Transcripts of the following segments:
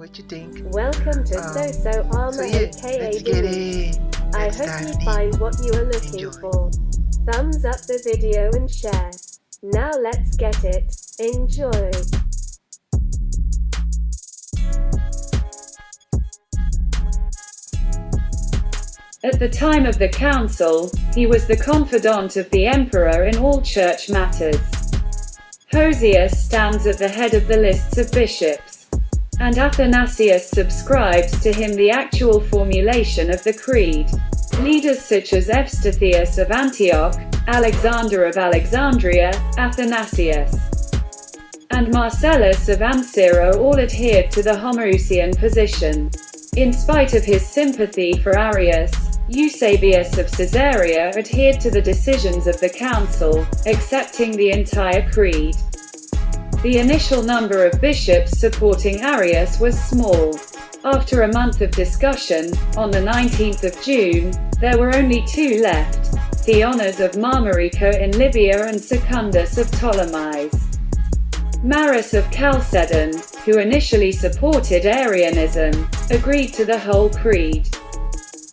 what you think. Welcome to AmA So yeah, aka let's get it. I Let's hope dive you deep. find what you are looking Enjoy. for. Thumbs up the video and share. Now let's get it. Enjoy. At the time of the council, he was the confidant of the emperor in all church matters. Hosius stands at the head of the lists of bishops, and Athanasius subscribes to him the actual formulation of the creed. Leaders such as Evstathius of Antioch, Alexander of Alexandria, Athanasius, and Marcellus of Ancyra all adhered to the Homoousian position. In spite of his sympathy for Arius, Eusebius of Caesarea adhered to the decisions of the council, accepting the entire creed. The initial number of bishops supporting Arius was small. After a month of discussion, on the 19th of June, there were only two left: Theonas of Marmarica in Libya and Secundus of Ptolemais. Maris of Chalcedon, who initially supported Arianism, agreed to the whole creed.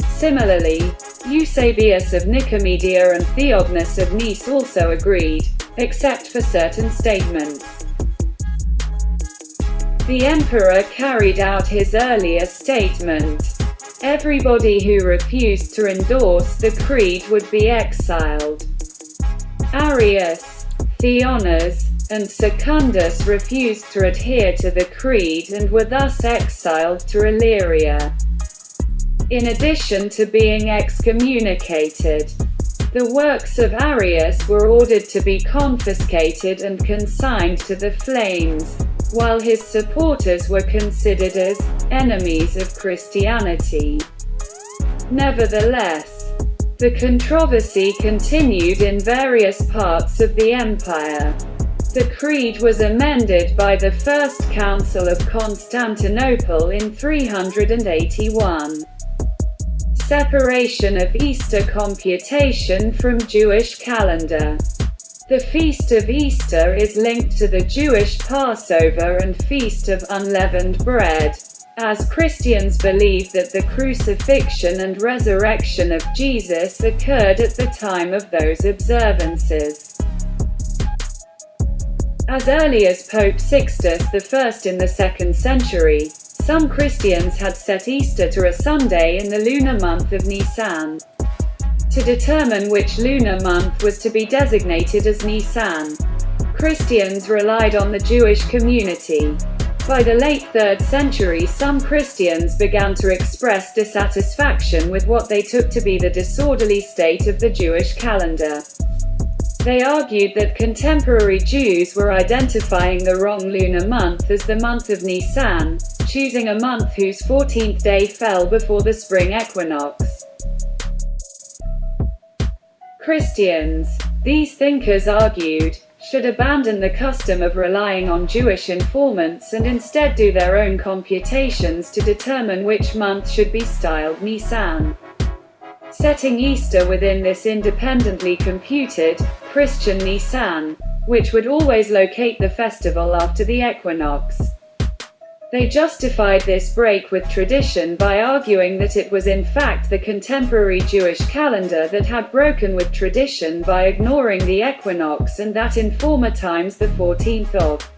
Similarly, Eusebius of Nicomedia and Theognis of Nice also agreed, except for certain statements. The emperor carried out his earlier statement. Everybody who refused to endorse the creed would be exiled. Arius, Theonas, and Secundus refused to adhere to the creed and were thus exiled to Illyria. In addition to being excommunicated, the works of Arius were ordered to be confiscated and consigned to the flames, while his supporters were considered as enemies of Christianity. Nevertheless, the controversy continued in various parts of the empire. The creed was amended by the First Council of Constantinople in 381. Separation of Easter computation from Jewish calendar. The Feast of Easter is linked to the Jewish Passover and Feast of Unleavened Bread, as Christians believe that the crucifixion and resurrection of Jesus occurred at the time of those observances. As early as Pope Sixtus I in the 2nd century, some Christians had set Easter to a Sunday in the lunar month of Nisan. To determine which lunar month was to be designated as Nisan, Christians relied on the Jewish community. By the late 3rd century, some Christians began to express dissatisfaction with what they took to be the disorderly state of the Jewish calendar. They argued that contemporary Jews were identifying the wrong lunar month as the month of Nisan, choosing a month whose 14th day fell before the spring equinox. Christians, these thinkers argued, should abandon the custom of relying on Jewish informants and instead do their own computations to determine which month should be styled Nisan. Setting Easter within this independently computed, Christian Nisan, which would always locate the festival after the equinox. They justified this break with tradition by arguing that it was in fact the contemporary Jewish calendar that had broken with tradition by ignoring the equinox, and that in former times the 14th of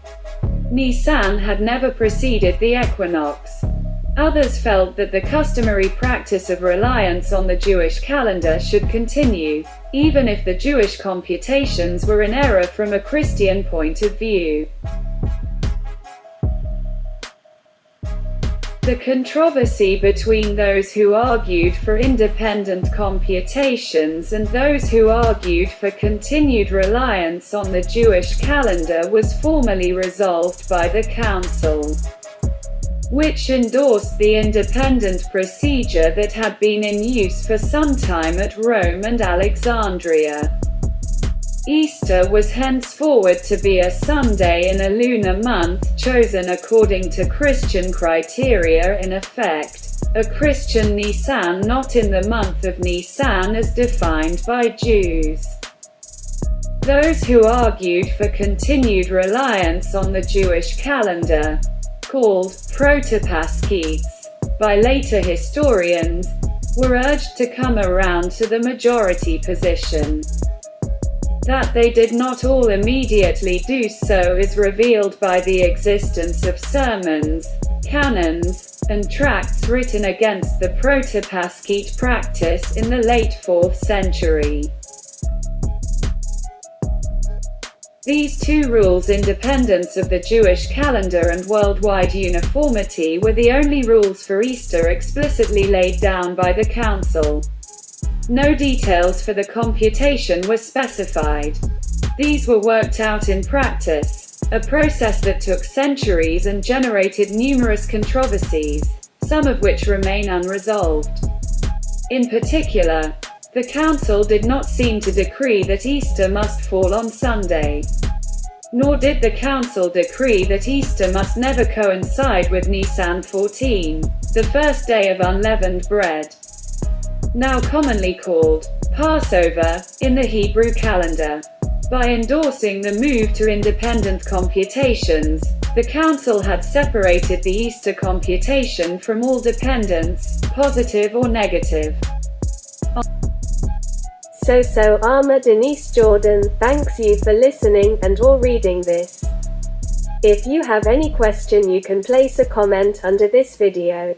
Nisan had never preceded the equinox. Others felt that the customary practice of reliance on the Jewish calendar should continue, even if the Jewish computations were in error from a Christian point of view. The controversy between those who argued for independent computations and those who argued for continued reliance on the Jewish calendar was formally resolved by the Council, which endorsed the independent procedure that had been in use for some time at Rome and Alexandria. Easter was henceforward to be a Sunday in a lunar month, chosen according to Christian criteria, in effect, a Christian Nisan, not in the month of Nisan as defined by Jews. Those who argued for continued reliance on the Jewish calendar called proto-Paschates by later historians, were urged to come around to the majority position. That they did not all immediately do so is revealed by the existence of sermons, canons, and tracts written against the proto-Paschete practice in the late 4th century. These two rules, independence of the Jewish calendar and worldwide uniformity, were the only rules for Easter explicitly laid down by the Council. No details for the computation were specified. These were worked out in practice, a process that took centuries and generated numerous controversies, some of which remain unresolved. In particular, the Council did not seem to decree that Easter must fall on Sunday. Nor did the Council decree that Easter must never coincide with Nisan 14, the first day of unleavened bread, now commonly called Passover in the Hebrew calendar. By endorsing the move to independent computations, the Council had separated the Easter computation from all dependence, positive or negative. So AmA Denise Jordan thanks you for listening and or reading this. If you have any question, you can place a comment under this video.